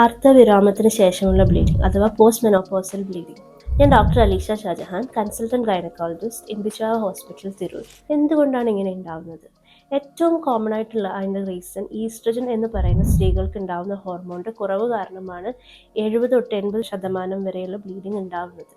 അർദ്ധവിരാമത്തിന് ശേഷമുള്ള ബ്ലീഡിംഗ് അഥവാ post menopausal bleeding. ഞാൻ doctor Alisha Shajahan, consultant gynaecologist, Imbichava hospital, Tirur. എന്തുകൊണ്ടാണ് ഇങ്ങനെ ഉണ്ടാവുന്നത്? ഏറ്റവും കോമൺ ആയിട്ടുള്ള അതിൻ്റെ റീസൺ ഈസ്ട്രജൻ എന്ന് പറയുന്ന സ്ത്രീകൾക്ക് ഉണ്ടാകുന്ന ഹോർമോണിൻ്റെ കുറവ് കാരണമാണ് 70-80% വരെയുള്ള ബ്ലീഡിംഗ് ഉണ്ടാകുന്നത്.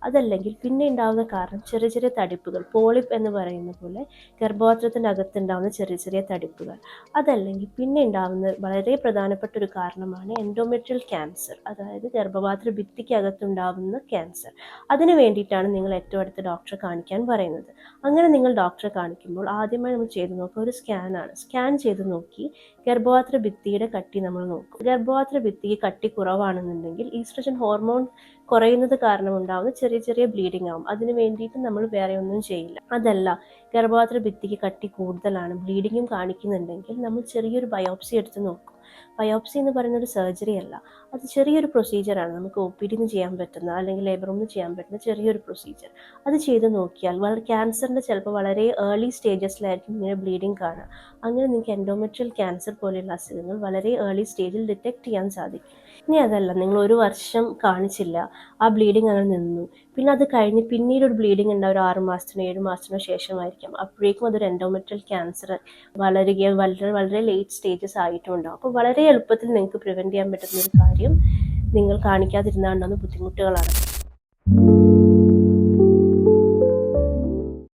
അതല്ലെങ്കിൽ പിന്നെ ഉണ്ടാകുന്ന കാരണം ചെറിയ ചെറിയ തടിപ്പുകൾ, പോളിപ്പ് എന്ന് പറയുന്ന പോലെ ഗർഭപാത്രത്തിൻ്റെ അകത്തുണ്ടാകുന്ന ചെറിയ ചെറിയ തടിപ്പുകൾ. അതല്ലെങ്കിൽ പിന്നെ ഉണ്ടാകുന്ന വളരെ പ്രധാനപ്പെട്ട ഒരു കാരണമാണ് എൻഡോമെട്രിയൽ ക്യാൻസർ, അതായത് ഗർഭപാത്ര ഭിത്തിക്കകത്തുണ്ടാകുന്ന ക്യാൻസർ. അതിന് വേണ്ടിയിട്ടാണ് നിങ്ങൾ ഏറ്റവും അടുത്ത ഡോക്ടറെ കാണിക്കാൻ പറയുന്നത്. അങ്ങനെ നിങ്ങൾ ഡോക്ടറെ കാണിക്കുമ്പോൾ ആദ്യമായി നമ്മൾ ചെയ്തു നോക്കുക ഒരു സ്കാനാണ്. സ്കാൻ ചെയ്ത് നോക്കി ഗർഭപാത്ര ഭിത്തിയുടെ കട്ടി നമ്മൾ നോക്കും. ഗർഭപാത്ര ഭിത്തിക്ക് കട്ടി കുറവാണെന്നുണ്ടെങ്കിൽ ഈസ്ട്രജൻ ഹോർമോൺ കുറയുന്നത് കാരണം ഉണ്ടാകുന്ന ചെറിയ ചെറിയ ബ്ലീഡിംഗ് ആവും. അതിന് വേണ്ടിയിട്ട് നമ്മൾ വേറെ ഒന്നും ചെയ്യില്ല. അതല്ല, ഗർഭപാത്ര ഭിത്തിക്ക് കട്ടി കൂടുതലാണ്, ബ്ലീഡിങ്ങും കാണിക്കുന്നുണ്ടെങ്കിൽ നമ്മൾ ചെറിയൊരു ബയോപ്സി എടുത്ത് നോക്കും. ബയോപ്സി എന്ന് പറയുന്ന ഒരു സർജറി അല്ല, അത് ചെറിയൊരു പ്രൊസീജിയറാണ്. നമുക്ക് OPD ചെയ്യാൻ പറ്റുന്ന അല്ലെങ്കിൽ ലേബർ റൂമിൽ ചെയ്യാൻ പറ്റുന്ന ചെറിയൊരു പ്രൊസീജിയർ. അത് ചെയ്ത് നോക്കിയാൽ ക്യാൻസറിൻ്റെ ചിലപ്പോൾ വളരെ ഏർലി സ്റ്റേജസിലായിരിക്കും ഇങ്ങനെ ബ്ലീഡിങ് കാണുക. അങ്ങനെ നിങ്ങൾക്ക് എൻഡോമെട്രിയൽ ക്യാൻസർ പോലെയുള്ള അസുഖങ്ങൾ വളരെ ഏർലി സ്റ്റേജിൽ ഡിറ്റക്ട് ചെയ്യാൻ സാധിക്കും. ഇനി അതല്ല, നിങ്ങൾ 1 വർഷം കാണിച്ചില്ല, ആ ബ്ലീഡിങ് അങ്ങനെ നിന്നു, പിന്നെ അത് കഴിഞ്ഞ് പിന്നീട് ഒരു ബ്ലീഡിങ് ഉണ്ടാവും ഒരു 6 മാസത്തിനോ 7 മാസത്തിനോ ശേഷമായിരിക്കും. അപ്പോഴേക്കും അതൊരു എൻഡോമെട്രിയൽ ക്യാൻസർ വളരുകയോ വളരെ വളരെ ലേറ്റ് സ്റ്റേജസ് ആയിട്ടുണ്ടാവും. അപ്പോൾ വളരെ എളുപ്പത്തിൽ നിങ്ങൾക്ക് പ്രിവെൻറ്റ് ചെയ്യാൻ പറ്റുന്ന ഒരു കാര്യം നിങ്ങൾ കാണിക്കാതിരുന്നാണ്ടാകുന്ന ബുദ്ധിമുട്ടുകളാണ്.